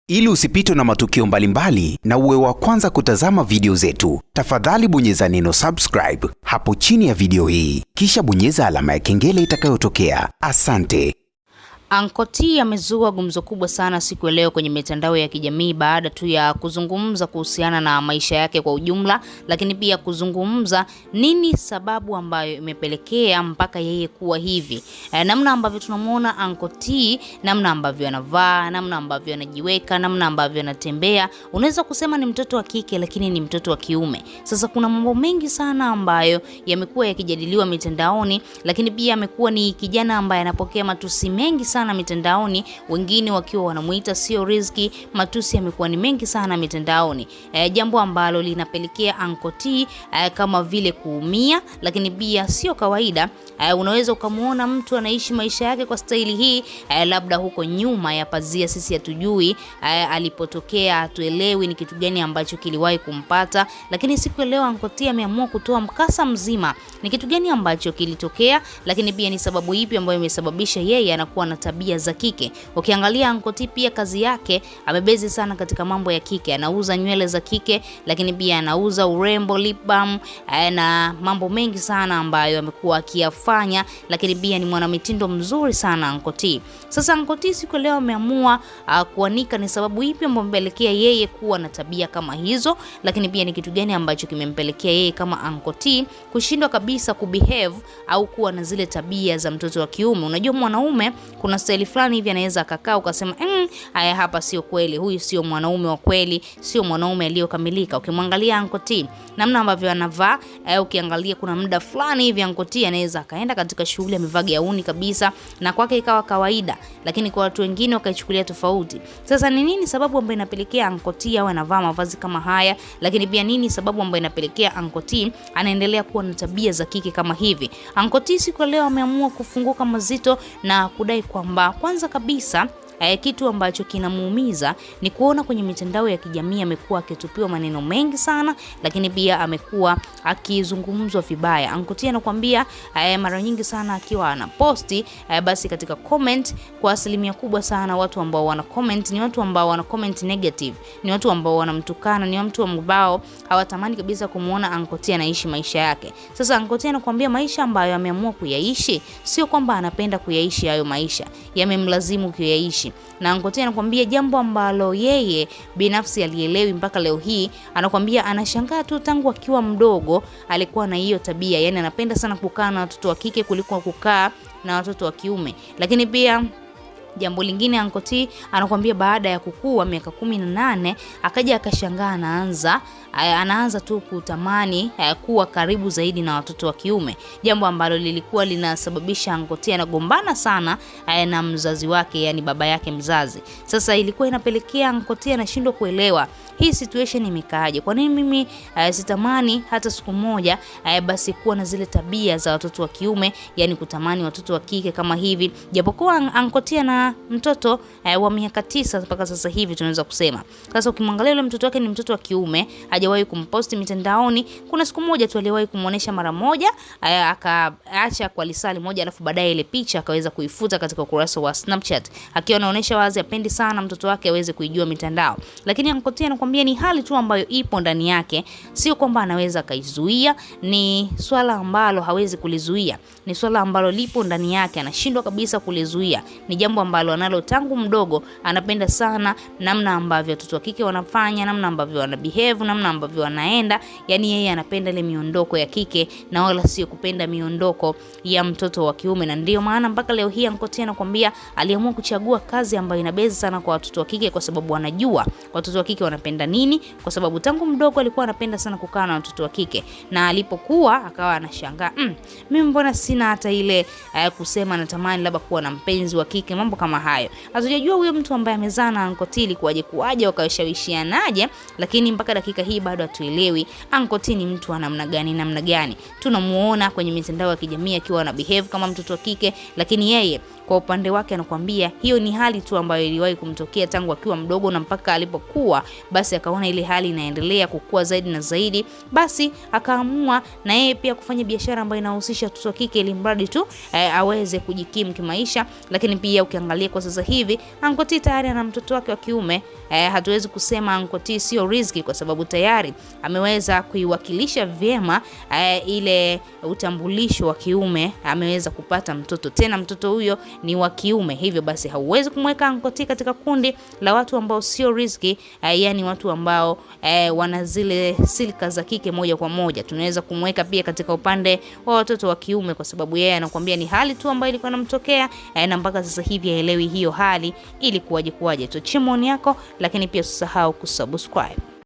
Ili usipitwe na matukio mbalimbali na uwe wa kwanza kutazama video zetu, tafadhali bonyeza neno subscribe hapo chini ya video hii, kisha bonyeza alama ya kengele itakayotokea. Asante. Anko T amezua gumzo kubwa sana siku ya leo kwenye mitandao ya kijamii baada tu ya kuzungumza kuhusiana na maisha yake kwa ujumla, lakini pia kuzungumza nini sababu ambayo imepelekea mpaka yeye kuwa hivi. Namna ambavyo tunamuona Anko T, namna ambavyo anavaa, namna ambavyo anajiweka, namna ambavyo anatembea, unaweza kusema ni mtoto wa kike lakini ni mtoto wa kiume. Sasa kuna mambo mengi sana ambayo yamekuwa yakijadiliwa mitandaoni, lakini pia amekuwa ni kijana ambaye anapokea matusi mengi sana mitandaoni, wengine wakiwa wanamuita sio riziki. Matusi yamekuwa ni mengi sana mitandaoni, jambo ambalo linapelekea Anko T kama vile kuumia, lakini pia sio kawaida. Unaweza ukamuona mtu anaishi maisha yake kwa staili hii, labda huko nyuma ya pazia sisi hatujui alipotokea, hatuelewi ni kitu gani ambacho kiliwahi kumpata, lakini siku ya leo Anko T ameamua kutoa mkasa mzima ni kitu gani ambacho kilitokea, lakini pia ni sababu ipi ambayo imesababisha yeye anakuwa na tabia za kike. Ukiangalia Anko T pia kazi yake amebezi sana katika mambo ya kike, anauza nywele za kike, lakini pia anauza urembo, lip balm na mambo mengi sana ambayo amekuwa akiyafanya, lakini pia ni mwanamitindo mzuri sana Anko T. Sasa Anko T siku leo ameamua kuanika ni sababu ipi ambayo imempelekea yeye kuwa na tabia kama hizo, lakini pia ni kitu gani ambacho kimempelekea yeye kama Anko T kushindwa kabisa kubehave au kuwa na zile tabia za mtoto wa kiume. Unajua mwanaume kuna style fulani hivi anaweza akakaa ukasema haya hapa sio kweli, huyu sio mwanaume wa kweli, sio mwanaume aliyokamilika. Ukimwangalia Anko T namna ambavyo anavaa, ukiangalia kuna muda fulani hivi Anko T anaweza akaenda katika shughuli amevaa gauni kabisa na kwake ikawa kawaida, lakini kwa watu wengine wakaichukulia tofauti. Sasa ni nini sababu ambayo inapelekea Anko T au anavaa mavazi kama haya, lakini pia nini sababu ambayo inapelekea Anko T anaendelea kuwa na tabia za kike kama hivi? Anko T siku leo ameamua kufunguka mazito na kudai kwamba kwanza kabisa kitu ambacho kinamuumiza ni kuona kwenye mitandao ya kijamii amekuwa akitupiwa maneno mengi sana, lakini pia amekuwa akizungumzwa vibaya. Anko T anakuambia mara nyingi sana akiwa anaposti basi katika comment kwa asilimia kubwa sana watu ambao wana comment ni watu ambao wana comment negative, ni watu ambao wanamtukana, ni watu ambao hawatamani kabisa kumuona Anko T anaishi maisha yake. Sasa Anko T anakuambia maisha ambayo ameamua kuyaishi sio kwamba anapenda kuyaishi hayo maisha, yamemlazimu kuyaishi. Na Anko T anakuambia jambo ambalo yeye binafsi alielewi mpaka leo hii. Anakuambia anashangaa tu tangu akiwa mdogo alikuwa na hiyo tabia, yani anapenda sana kukaa na watoto wa kike kuliko kukaa na watoto wa kiume. Lakini pia jambo lingine Anko T anakuambia baada ya kukua miaka 18 akaja akashangaa anaanza tu kutamani kuwa karibu zaidi na watoto wa kiume, jambo ambalo lilikuwa linasababisha Anko T anagombana sana na mzazi wake, yani baba yake mzazi. Sasa ilikuwa inapelekea Anko T anashindwa kuelewa hii situation imekaaje, kwa nini mimi sitamani hata siku moja basi kuwa na zile tabia za watoto wa kiume, yani kutamani watoto wa kike kama hivi, japokuwa Anko T na mtoto wa miaka 9 mpaka sasa hivi tunaweza kusema. Sasa ukimwangalia yule mtoto wake ni mtoto wa kiume, hajawahi kumposti mitandaoni. Kuna siku moja tu aliwahi kumuonesha mara moja, akaacha kwa lisali moja, alafu baadaye ile picha akaweza kuifuta katika ukurasa wa Snapchat, akiwa anaonesha wazi apendi sana mtoto wake aweze kuijua mitandao. Lakini Anko T anakuambia ni hali tu ambayo ipo ndani yake, sio kwamba anaweza kaizuia, ni swala ambalo hawezi kulizuia, ni swala ambalo lipo ndani yake, anashindwa kabisa kulizuia. Ni jambo ambalo analo tangu mdogo, anapenda sana namna ambavyo watoto wa kike wanafanya, namna ambavyo wana behave, namna ambavyo wanaenda, yani yeye anapenda ile miondoko ya kike na wala sio kupenda miondoko ya mtoto wa kiume. Na ndio maana mpaka leo hii Anko T anakuambia aliamua kuchagua kazi ambayo inabezi sana kwa watoto wa kike, kwa sababu anajua watoto wa kike wanapenda nini, kwa sababu tangu mdogo alikuwa anapenda sana kukaa na watoto wa kike, na alipokuwa akawa anashangaa mimi mbona sina hata ile kusema natamani labda kuwa na mpenzi wa kike, mambo kama hayo. Hatujajua huyo mtu ambaye amezaa na Anko T kuaje wakashawishianaje, lakini mpaka dakika hii bado hatuelewi Anko T ni mtu wa namna gani. Tunamuona kwenye mitandao ya kijamii akiwa na behave kama mtoto wa kike, lakini yeye kwa upande wake anakuambia hiyo ni hali tu ambayo iliwahi kumtokea tangu akiwa mdogo, na mpaka alipokuwa basi akaona ile hali inaendelea kukua zaidi na zaidi, basi akaamua na yeye pia kufanya biashara ambayo inahusisha watoto wa kike ili mradi tu aweze kujikimu kimaisha. Lakini pia ukiangalia tuangalie kwa sasa hivi Anko T tayari ana mtoto wake wa kiume. Hatuwezi kusema Anko T sio riziki, kwa sababu tayari ameweza kuiwakilisha vyema ile utambulisho wa kiume, ameweza kupata mtoto, tena mtoto huyo ni wa kiume. Hivyo basi hauwezi kumweka Anko T katika kundi la watu ambao sio riziki, yani watu ambao wana zile silika za kike moja kwa moja. Tunaweza kumweka pia katika upande wa watoto wa kiume, kwa sababu yeye anakuambia ni hali tu ambayo ilikuwa inamtokea na mpaka sasa hivi haelewi hiyo hali ili kuwaje. Tuachie maoni yako, lakini pia usisahau kusubscribe.